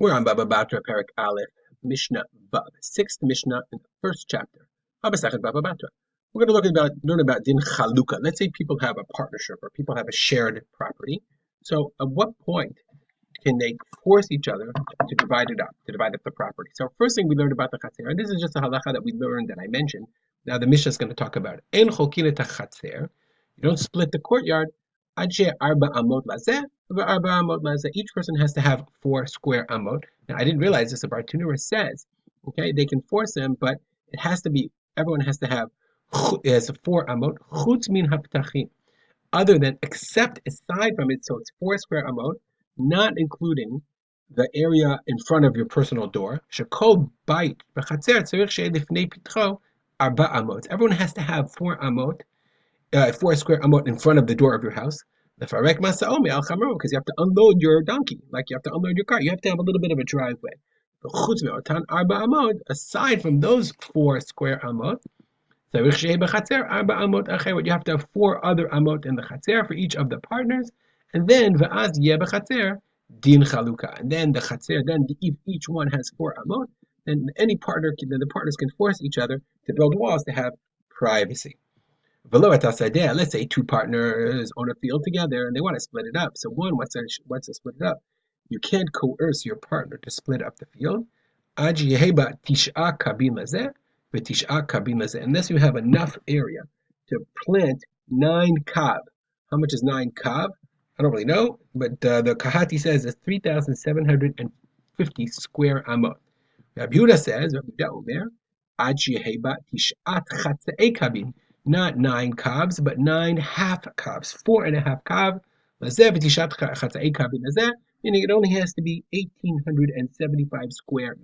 We're on Baba Batra, Parak Aleph, Mishnah Bab, sixth Mishnah in the first chapter. Baba Sachet Baba Batra. We're going to learn about Din Chaluka. Let's say people have a partnership or people have a shared property. So at what point can they force each other to divide it up, to divide up the property? So first thing we learned about the Chatzer, and this is just a halacha that we learned that I mentioned. Now the Mishnah is going to talk about it. En chokin et Chatzer. You don't split the courtyard. Adje arba amot lazeh. Each person has to have 4 square amot. Now, I didn't realize this. The Bartanura says, okay, they can force them, but it has to be, everyone has to have 4 amot. Chutz min haptachim. Other than, except aside from it, so it's 4 square amot, not including the area in front of your personal door. Shekol bait b'chatzer tzarich she'eh lifnei pitcho arba amot. Everyone has to have 4 amot, 4 square amot in front of the door of your house. Because you have to unload your donkey, like you have to unload your car. You have to have a little bit of a driveway. Aside from those 4 square amot, you have to have 4 other amot in the chatzer for each of the partners, and then din chaluka, and then the chatzer, then if each one has 4 amot, then the partners can force each other to build walls to have privacy. Let's say 2 partners own a field together and they want to split it up. So one wants to split it up. You can't coerce your partner to split up the field. Unless you have enough area to plant 9 kav. How much is 9 kav? I don't really know, but the Kahati says it's 3,750 square amot. Rabbi Yehuda says, Rabbi Yehuda Omer, not 9 kavs, but 9 half kavs, 4.5 kav. Meaning it only has to be 1,875 square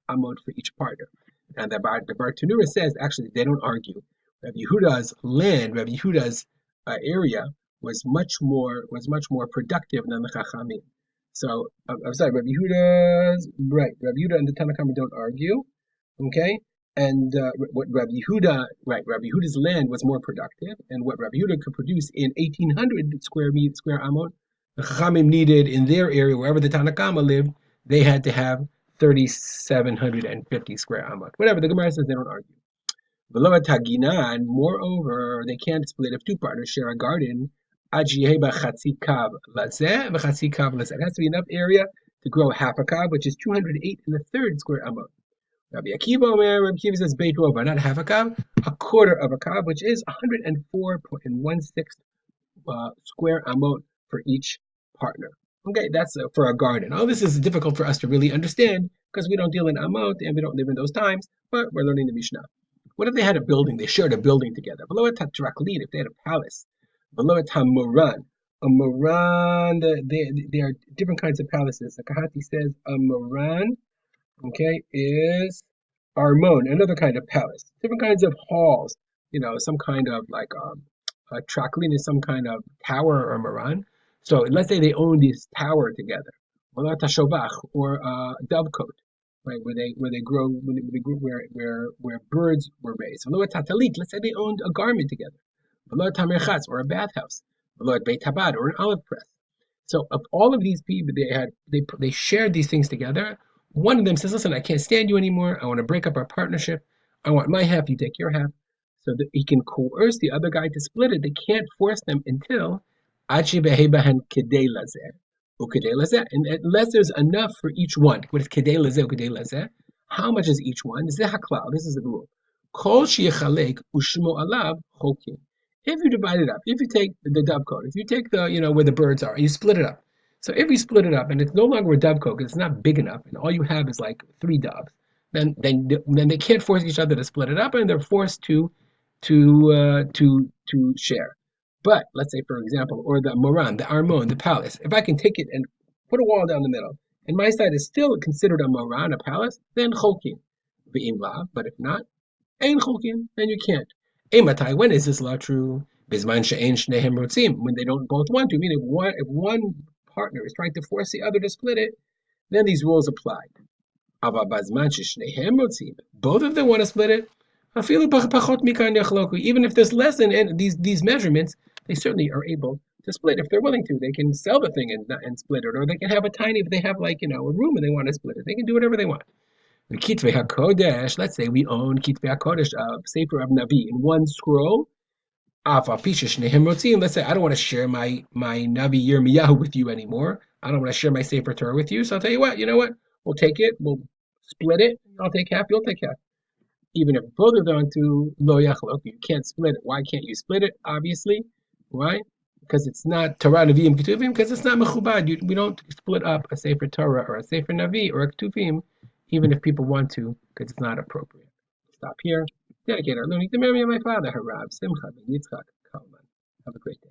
amot for each partner. And the Bartanura says actually they don't argue. Rabbi Yehuda's land, Rabbi Yehuda's area was much more productive than the Chachamim. So I'm sorry, Rabbi Yehuda's right. Rabbi Yehuda and the Tanna Kamma don't argue. Okay. And what Rabbi Yehuda's land was more productive, and what Rabbi Yehuda could produce in 1,800 square amot, the Chachamim needed in their area, wherever the Tanna Kamma lived, they had to have 3,750 square amot. Whatever, the Gemara says they don't argue. Below Tagina, and moreover, they can't split if 2 partners share a garden. It has to be enough area to grow half a kav, which is 208 1/3 square amot. Rabbi Akiva says beit rova, not half a kav, a quarter of a kav, which is 104.16 square amot for each partner. Okay, that's for a garden. All this is difficult for us to really understand because we don't deal in amot and we don't live in those times, but we're learning the Mishnah. What if they had a building? They shared a building together. Below it, if they had a palace. Below it, Moran. A Moran, there are different kinds of palaces. The Kahati says a Moran, okay, is Armon, another kind of palace. Different kinds of halls, some kind of like a traklin is some kind of tower or Moran. So let's say they own this tower together, or a dovecote, right, where they grow where birds were raised. Let's say they owned a garment together, or a bathhouse, or an olive press. So of all of these people, they shared these things together. One of them says, "Listen, I can't stand you anymore. I want to break up our partnership. I want my half. You take your half." So that he can coerce the other guy to split it. They can't force them until and unless there's enough for each one. What is kedei lazeh? How much is each one? This is the rule. Kol sheyechalek ushmo alav chokin. If you divide it up, if you take the dovecote, if you take the where the birds are, you split it up. So if you split it up and it's no longer a dovecote because it's not big enough, and all you have is like 3 doves, then they can't force each other to split it up, and they're forced to share. But let's say, for example, or the Moran, the Armon, the palace, if I can take it and put a wall down the middle, and my side is still considered a Moran, a palace, then chokin. But if not, ein chokin, then you can't. Matai, when is this law true? Bizman she'ein shnehem rotzim, when they don't both want to. Meaning, if one partner is trying to force the other to split it, then these rules apply. Ava bazman shnehem rotzim, both of them want to split it. Even if there's less than these measurements, they certainly are able to split if they're willing to. They can sell the thing and split it, or they can have a tiny. If they have like a room and they want to split it, they can do whatever they want. The Kitvei HaKodesh, let's say we own Kitvei HaKodesh, Sefer of Navi, in one scroll. Let's say I don't want to share my Navi Yirmiyahu with you anymore. I don't want to share my Sefer Torah with you. So I'll tell you what, we'll take it, we'll split it. I'll take half, you'll take half. Even if both of them to lo yachlok, you can't split it. Why can't you split it? Obviously, why? Because it's not Torah Nevi'im Ketuvim, because it's not mechubad. We don't split up a Sefer Torah or a Sefer Navi or a Ketuvim, even if people want to, because it's not appropriate. Stop here. Dedicate our learning to Mary and my father, Harav Simcha ben Yitzchak Kalman. Have a great day.